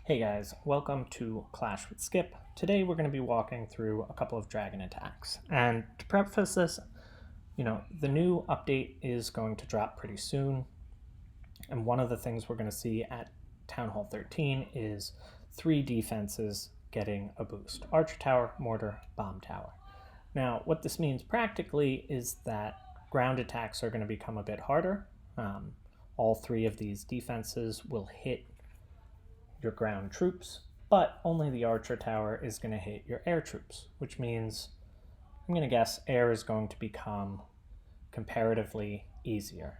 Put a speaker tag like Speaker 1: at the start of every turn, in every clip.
Speaker 1: Hey guys, welcome to Clash with Skip. Today we're going to be walking through a couple of dragon attacks. And to preface this, the new update is going to drop pretty soon. And one of the things we're going to see at Town Hall 13 is 3 defenses getting a boost. Archer Tower, Mortar, Bomb Tower. Now, what this means practically is that ground attacks are going to become a bit harder. All 3 of these defenses will hit your ground troops, but only the Archer Tower is going to hit your air troops, which means I'm going to guess air is going to become comparatively easier.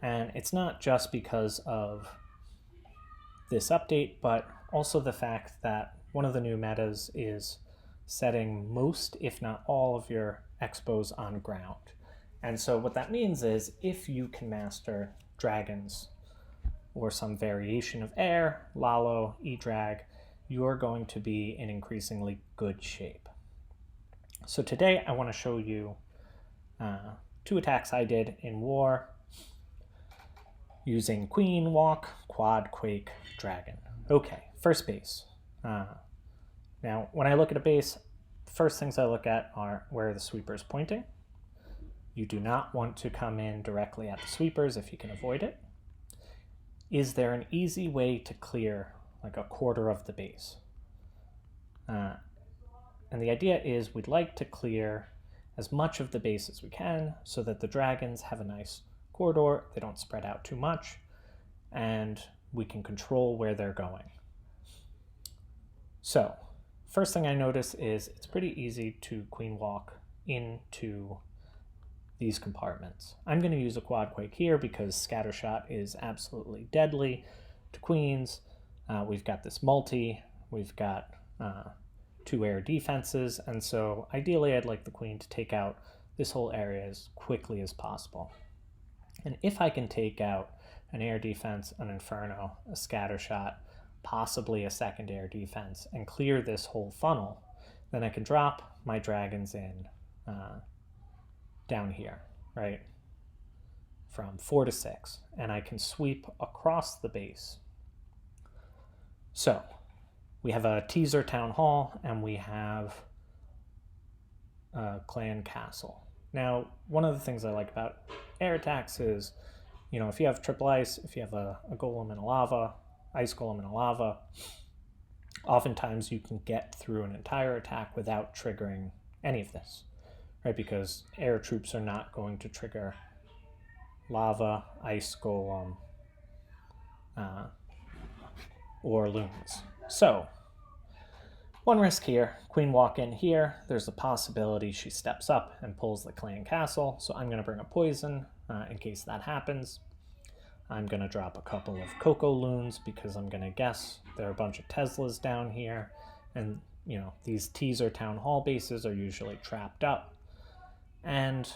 Speaker 1: And it's not just because of this update, but also the fact that one of the new metas is setting most, if not all, of your expos on ground. And so what that means is if you can master dragons or some variation of air, Lalo, E-Drag, you're going to be in increasingly good shape. So today I want to show you 2 attacks I did in war using Queen Walk, Quadquake Dragon. Okay, first base. Now, when I look at a base, the first things I look at are where the sweeper is pointing. You do not want to come in directly at the sweepers if you can avoid it. Is there an easy way to clear like a quarter of the base? And the idea is we'd like to clear as much of the base as we can so that the dragons have a nice corridor, they don't spread out too much, and we can control where they're going. So, first thing I notice is it's pretty easy to queen walk into these compartments. I'm going to use a Quadquake here because Scattershot is absolutely deadly to queens. We've got this multi, we've got 2 air defenses, and so ideally I'd like the queen to take out this whole area as quickly as possible. And if I can take out an air defense, an Inferno, a Scattershot, possibly a second air defense, and clear this whole funnel, then I can drop my dragons in down here, right, from 4 to 6, and I can sweep across the base. So we have a teaser town hall and we have a clan castle. Now, one of the things I like about air attacks is, if you have triple ice, if you have a golem and a lava, ice golem and a lava, oftentimes you can get through an entire attack without triggering any of this. Right, because air troops are not going to trigger lava, ice golem, or loons. So, one risk here, queen walk in here, there's a possibility she steps up and pulls the clan castle, so I'm going to bring a poison in case that happens. I'm going to drop a couple of Cocoa Loons because I'm going to guess there are a bunch of Teslas down here, and these teaser town hall bases are usually trapped up. And,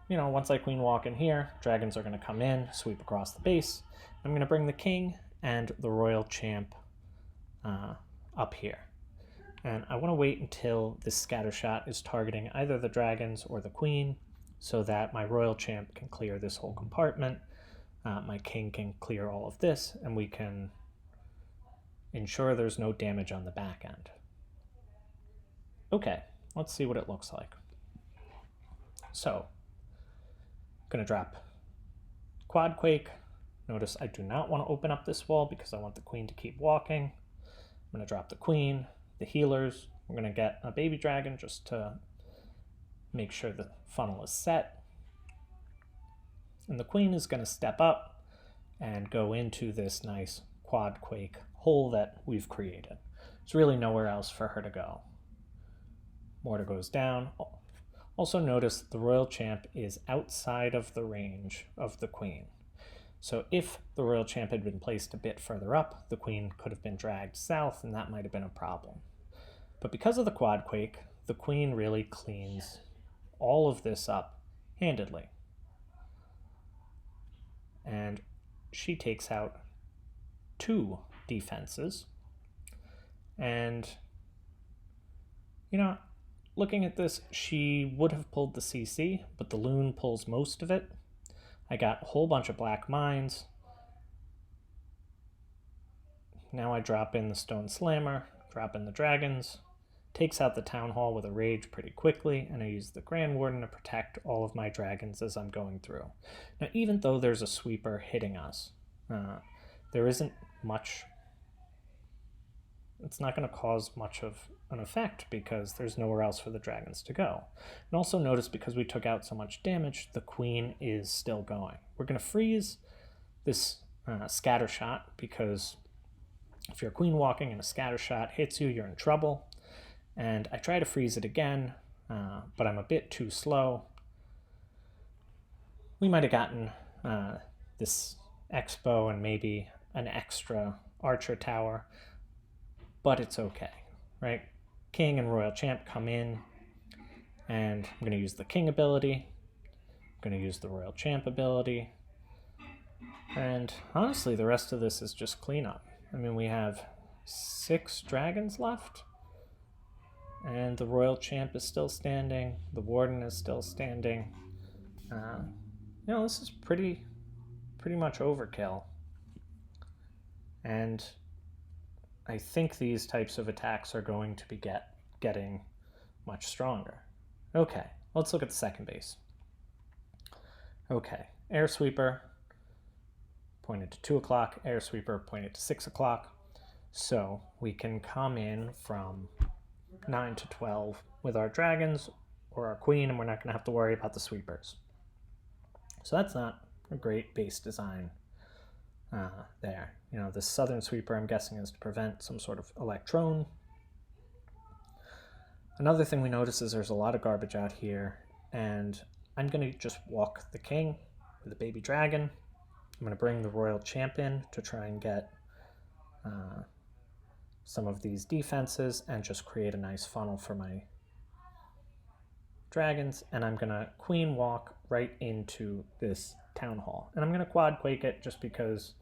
Speaker 1: once I queen walk in here, dragons are going to come in, sweep across the base. I'm going to bring the king and the royal champ up here. And I want to wait until this scattershot is targeting either the dragons or the queen so that my royal champ can clear this whole compartment. My king can clear all of this, and we can ensure there's no damage on the back end. Okay. Let's see what it looks like. So, I'm going to drop Quadquake. Notice I do not want to open up this wall because I want the queen to keep walking. I'm going to drop the queen, the healers. We're going to get a baby dragon just to make sure the funnel is set. And the queen is going to step up and go into this nice Quadquake hole that we've created. There's really nowhere else for her to go. Mortar goes down. Also notice the royal champ is outside of the range of the queen. So if the royal champ had been placed a bit further up, the queen could have been dragged south, and that might have been a problem. But because of the Quadquake, the queen really cleans all of this up handedly. And she takes out 2 defenses. And, looking at this, she would have pulled the CC, but the loon pulls most of it. I got a whole bunch of black mines. now I drop in the Stone Slammer, drop in the dragons, takes out the Town Hall with a rage pretty quickly, and I use the Grand Warden to protect all of my dragons as I'm going through. Now, even though there's a sweeper hitting us, there isn't much. It's not going to cause much of an effect because there's nowhere else for the dragons to go. And also notice, because we took out so much damage, the queen is still going. We're going to freeze this scatter shot, because if you're queen walking and a scatter shot hits you, you're in trouble. And I try to freeze it again, but I'm a bit too slow. We might have gotten this Expo and maybe an extra archer tower, but it's okay, right? King and Royal Champ come in, and I'm going to use the King ability. I'm going to use the Royal Champ ability. And honestly, the rest of this is just cleanup. I mean, we have 6 dragons left, and the Royal Champ is still standing. The Warden is still standing. This is pretty much overkill. And I think these types of attacks are going to be getting much stronger. Okay, let's look at the second base. Okay, Air Sweeper pointed to 2 o'clock, Air Sweeper pointed to 6 o'clock. So we can come in from 9 to 12 with our dragons or our queen, and we're not going to have to worry about the sweepers. So that's not a great base design there. The southern sweeper, I'm guessing, is to prevent some sort of electron. Another thing we notice is there's a lot of garbage out here, and I'm going to just walk the king with the baby dragon. I'm going to bring the Royal Champ in to try and get some of these defenses and just create a nice funnel for my dragons. And I'm going to queen walk right into this Town Hall. And I'm going to Quadquake it just because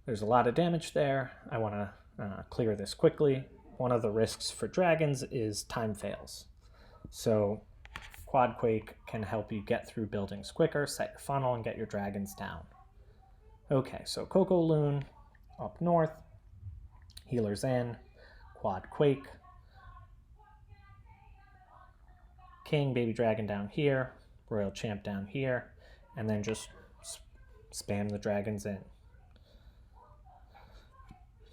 Speaker 1: there's a lot of damage there. I want to clear this quickly. One of the risks for dragons is time fails. So Quadquake can help you get through buildings quicker, set your funnel, and get your dragons down. Okay, so Coco Loon up north, healers in, Quadquake, King, Baby Dragon down here, Royal Champ down here, and then just spam the dragons in.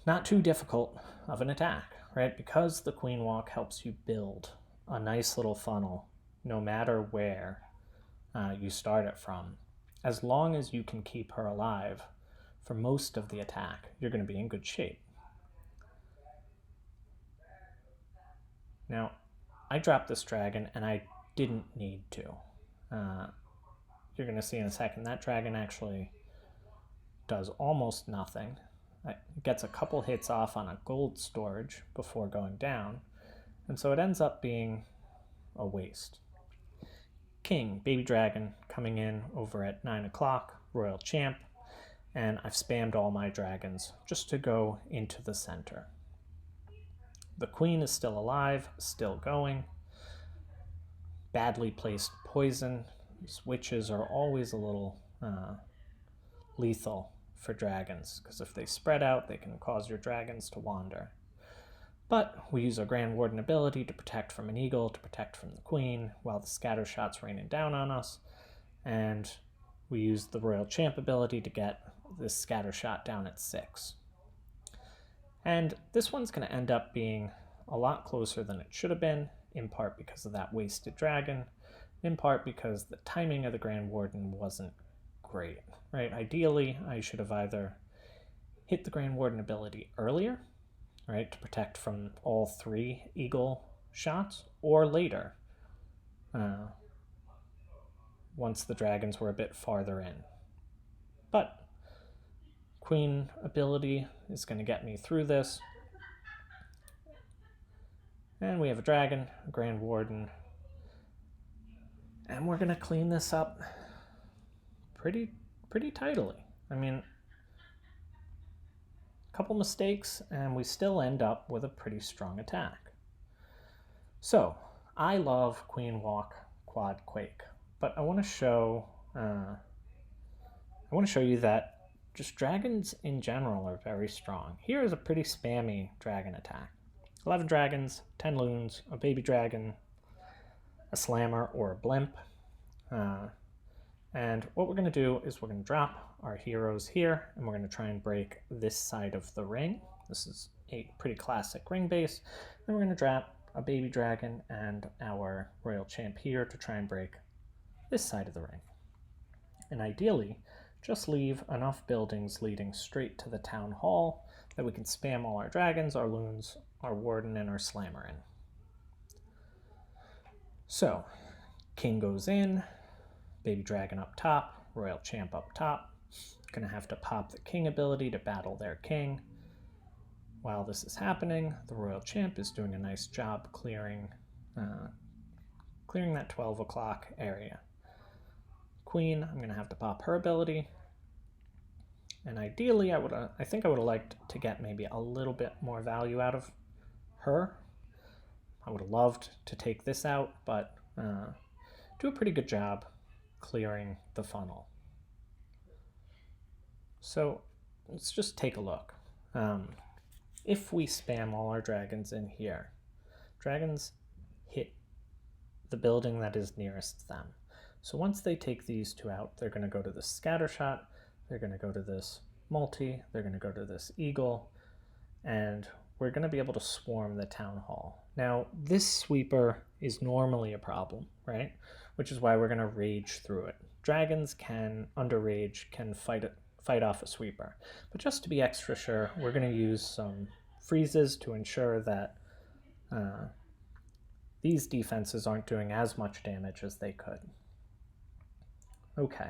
Speaker 1: Not too difficult of an attack, right? Because the Queen Walk helps you build a nice little funnel no matter where you start it from. As long as you can keep her alive for most of the attack, you're going to be in good shape. Now, I dropped this dragon, and I didn't need to. You're going to see in a second that dragon actually does almost nothing. It gets a couple hits off on a gold storage before going down, and so it ends up being a waste. King, Baby Dragon, coming in over at 9 o'clock, Royal Champ, and I've spammed all my dragons just to go into the center. The Queen is still alive, still going. Badly placed poison. These witches are always a little lethal for dragons, because if they spread out, they can cause your dragons to wander. But we use our Grand Warden ability to protect from an eagle, to protect from the queen, while the scatter shot's raining down on us. And we use the Royal Champ ability to get this scatter shot down at 6. And this one's going to end up being a lot closer than it should have been, in part because of that wasted dragon, in part because the timing of the Grand Warden wasn't great, right? Ideally, I should have either hit the Grand Warden ability earlier, right, to protect from all 3 eagle shots, or later, once the dragons were a bit farther in. But Queen ability is going to get me through this. And we have a dragon, a Grand Warden, and we're going to clean this up pretty tidily. I mean, couple mistakes, and we still end up with a pretty strong attack. So, I love Queen Walk Quadquake, but I want to show you that just dragons in general are very strong. Here is a pretty spammy dragon attack. 11 dragons, 10 loons, a baby dragon, a slammer or a blimp. And what we're going to do is we're going to drop our heroes here, and we're going to try and break this side of the ring. This is a pretty classic ring base. Then we're going to drop a baby dragon and our royal champ here to try and break this side of the ring. And ideally, just leave enough buildings leading straight to the town hall that we can spam all our dragons, our loons, our warden, and our slammer in. So, king goes in, baby dragon up top, royal champ up top. Gonna have to pop the king ability to battle their king. While this is happening, the royal champ is doing a nice job clearing that 12 o'clock area. Queen, I'm gonna have to pop her ability. And ideally, I think I would have liked to get maybe a little bit more value out of her. I would have loved to take this out, but do a pretty good job clearing the funnel. So let's just take a look. If we spam all our dragons in here, dragons hit the building that is nearest them. So once they take these two out, they're going to go to the scatter shot, they're going to go to this multi, they're going to go to this eagle, and we're going to be able to swarm the town hall. Now, this sweeper is normally a problem, right? Which is why we're going to rage through it. Dragons can, under rage, can fight off a sweeper. But just to be extra sure, we're going to use some freezes to ensure that these defenses aren't doing as much damage as they could. Okay,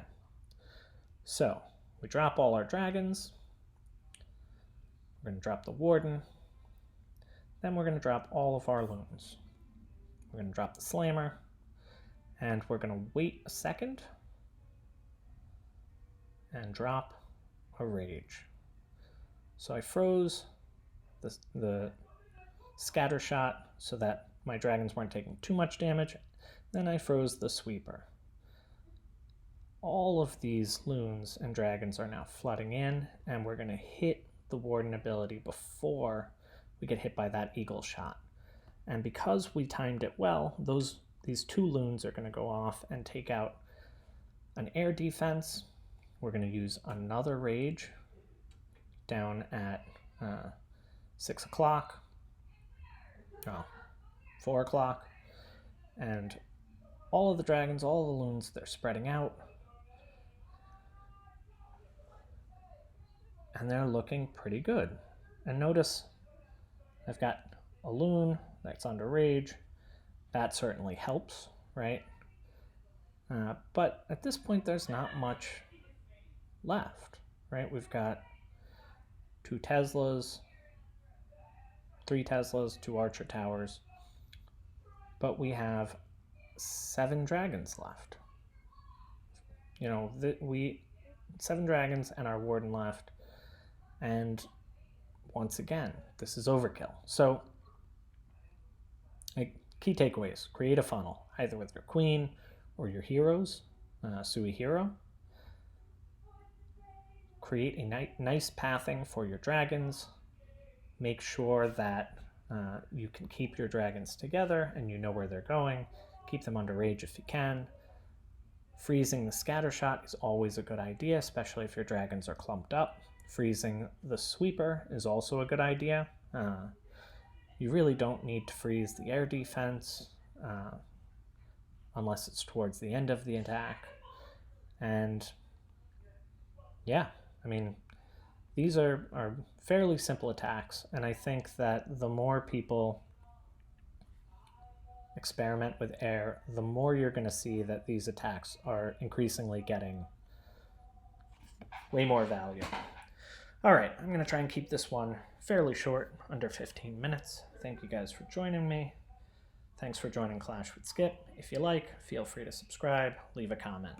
Speaker 1: so we drop all our dragons. We're going to drop the warden. Then we're going to drop all of our loons. We're going to drop the slammer. And we're going to wait a second and drop a rage. So I froze the scatter shot so that my dragons weren't taking too much damage. Then I froze the sweeper. All of these loons and dragons are now flooding in, and we're going to hit the warden ability before we get hit by that eagle shot. And because we timed it well, these two loons are going to go off and take out an air defense. We're going to use another rage down at 6 o'clock, 4 o'clock, and all of the dragons, all of the loons, they're spreading out. And they're looking pretty good. And notice I've got a loon that's under rage. That certainly helps, right? But at this point, there's not much left, right? We've got 2 Teslas, 3 Teslas, 2 Archer Towers, but we have 7 dragons left. 7 dragons and our warden left. And once again, this is overkill. So, key takeaways: create a funnel, either with your queen or your heroes, Sui hero. Create a nice pathing for your dragons. Make sure that you can keep your dragons together and you know where they're going. Keep them under rage if you can. Freezing the scatter shot is always a good idea, especially if your dragons are clumped up. Freezing the sweeper is also a good idea. You really don't need to freeze the air defense unless it's towards the end of the attack. And yeah, I mean, these are fairly simple attacks, and I think that the more people experiment with air, the more you're going to see that these attacks are increasingly getting way more value. All right, I'm going to try and keep this one fairly short, under 15 minutes. Thank you guys for joining me. Thanks for joining Clash with Skip. If you like, feel free to subscribe, leave a comment.